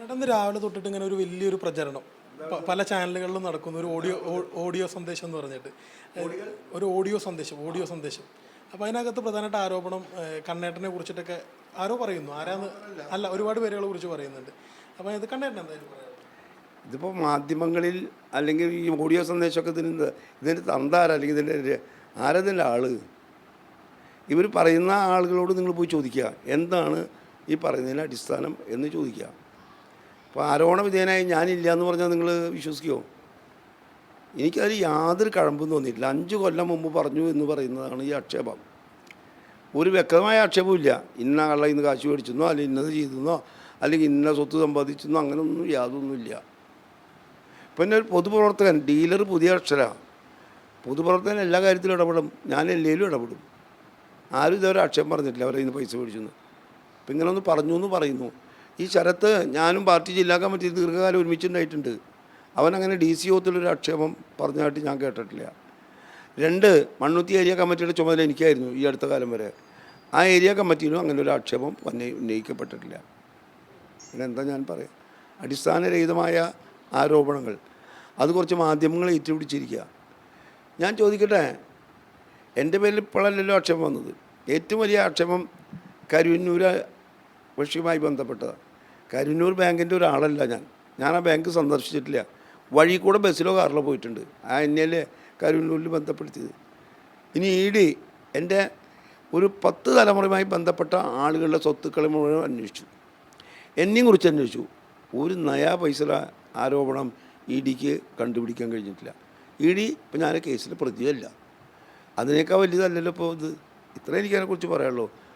പെട്ടെന്ന് രാവിലെ തൊട്ടിട്ട് ഇങ്ങനെ ഒരു വലിയൊരു പ്രചരണം പല ചാനലുകളിലും നടക്കുന്ന ഒരു ഓഡിയോ സന്ദേശം എന്ന് പറഞ്ഞിട്ട് ഒരു ഓഡിയോ സന്ദേശം അപ്പോൾ അതിനകത്ത് പ്രധാനമായിട്ട് ആരോപണം കണ്ണേട്ടനെ കുറിച്ചിട്ടൊക്കെ ആരോ പറയുന്നു ആരാന്ന് അല്ല ഒരുപാട് പേരുകളെ കുറിച്ച് പറയുന്നുണ്ട്. അപ്പോൾ ഇത് കണ്ണേട്ടൻ എന്തായാലും പറയാം. ഇതിപ്പോൾ മാധ്യമങ്ങളിൽ അല്ലെങ്കിൽ ഈ ഓഡിയോ സന്ദേശമൊക്കെ ഇതിൻ്റെ തന്താര അല്ലെങ്കിൽ ആരതിൻ്റെ ആള് ഇവർ പറയുന്ന ആളുകളോട് നിങ്ങൾ പോയി ചോദിക്കുക എന്താണ് ഈ പറയുന്നതിന് അടിസ്ഥാനം എന്ന് ചോദിക്കുക. അപ്പോൾ ആരോപണ വിധേയനായി ഞാനില്ല എന്ന് പറഞ്ഞാൽ നിങ്ങൾ വിശ്വസിക്കുമോ? എനിക്കതിൽ യാതൊരു കഴമ്പും തോന്നിയിട്ടില്ല. 5 കൊല്ലം മുമ്പ് പറഞ്ഞു എന്ന് പറയുന്നതാണ് ഈ ആക്ഷേപം. ഒരു വ്യക്തമായ ആക്ഷേപവും ഇല്ല. ഇന്ന ആളെ ഇന്ന് കാശ് മേടിച്ചെന്നോ അല്ലെങ്കിൽ ഇന്നത് ചെയ്തെന്നോ അല്ലെങ്കിൽ ഇന്ന സ്വത്ത് സമ്പാദിച്ചെന്നോ അങ്ങനെയൊന്നും യാതൊന്നുമില്ല. പിന്നെ ഒരു പൊതുപ്രവർത്തകൻ ഡീലർ പുതിയ അക്ഷരമാണ്. പൊതുപ്രവർത്തകൻ എല്ലാ കാര്യത്തിലും ഇടപെടും. ഞാൻ എല്ലാവരും ഇടപെടും. ആരും ഇതുവരെ ആക്ഷേപം പറഞ്ഞിട്ടില്ല അവരെ ഇന്ന് പൈസ മേടിച്ചെന്ന്. അപ്പം ഇങ്ങനെ ഒന്ന് പറഞ്ഞു എന്ന് പറയുന്നു. ഈ ശരത്ത് ഞാനും പാർട്ടി ജില്ലാ കമ്മിറ്റി ദീർഘകാലം ഒരുമിച്ചുണ്ടായിട്ടുണ്ട്. അവനങ്ങനെ DC യോഗത്തിലൊരു ആക്ഷേപം പറഞ്ഞതായിട്ട് ഞാൻ കേട്ടിട്ടില്ല. 2 മണ്ണുത്തി ഏരിയ കമ്മിറ്റിയുടെ ചുമതല എനിക്കായിരുന്നു ഈ അടുത്ത കാലം വരെ. ആ ഏരിയ കമ്മിറ്റിയിലും അങ്ങനെ ഒരു ആക്ഷേപം ഉന്നയിക്കപ്പെട്ടിട്ടില്ല. പിന്നെന്താ ഞാൻ പറയാം? അടിസ്ഥാനരഹിതമായ ആരോപണങ്ങൾ അത് കുറച്ച് മാധ്യമങ്ങൾ ഏറ്റുപിടിച്ചിരിക്കുക. ഞാൻ ചോദിക്കട്ടെ, എൻ്റെ പേരിൽ ഇപ്പോഴല്ലല്ലോ ആക്ഷേപം വന്നത്. ഏറ്റവും വലിയ ആക്ഷേപം കരുവന്നൂർ വിഷയവുമായി ബന്ധപ്പെട്ടതാണ്. കരുവന്നൂർ ബാങ്കിൻ്റെ ഒരാളല്ല ഞാൻ ആ ബാങ്ക് സന്ദർശിച്ചിട്ടില്ല. വഴി കൂടെ ബസ്സിലോ കാറിലോ പോയിട്ടുണ്ട്. ആ എന്നെയല്ലേ കരുവന്നൂരിൽ ബന്ധപ്പെടുത്തിയത്. ഇനി ED എൻ്റെ ഒരു 10 തലമുറയുമായി ബന്ധപ്പെട്ട ആളുകളുടെ സ്വത്തുക്കളെ മുഴുവൻ അന്വേഷിച്ചു. എന്നെയും കുറിച്ച് അന്വേഷിച്ചു. ഒരു നയാ പൈസ ആരോപണം EDക്ക് കണ്ടുപിടിക്കാൻ കഴിഞ്ഞിട്ടില്ല. ED ഇപ്പം ഞാൻ കേസിൽ പ്രതിയല്ല. അതിനേക്കാൾ വലിയതല്ലല്ലോ ഇപ്പോൾ ഇത്. ഇത്രയും എനിക്കതിനെക്കുറിച്ച് പറയാനുള്ളൂ.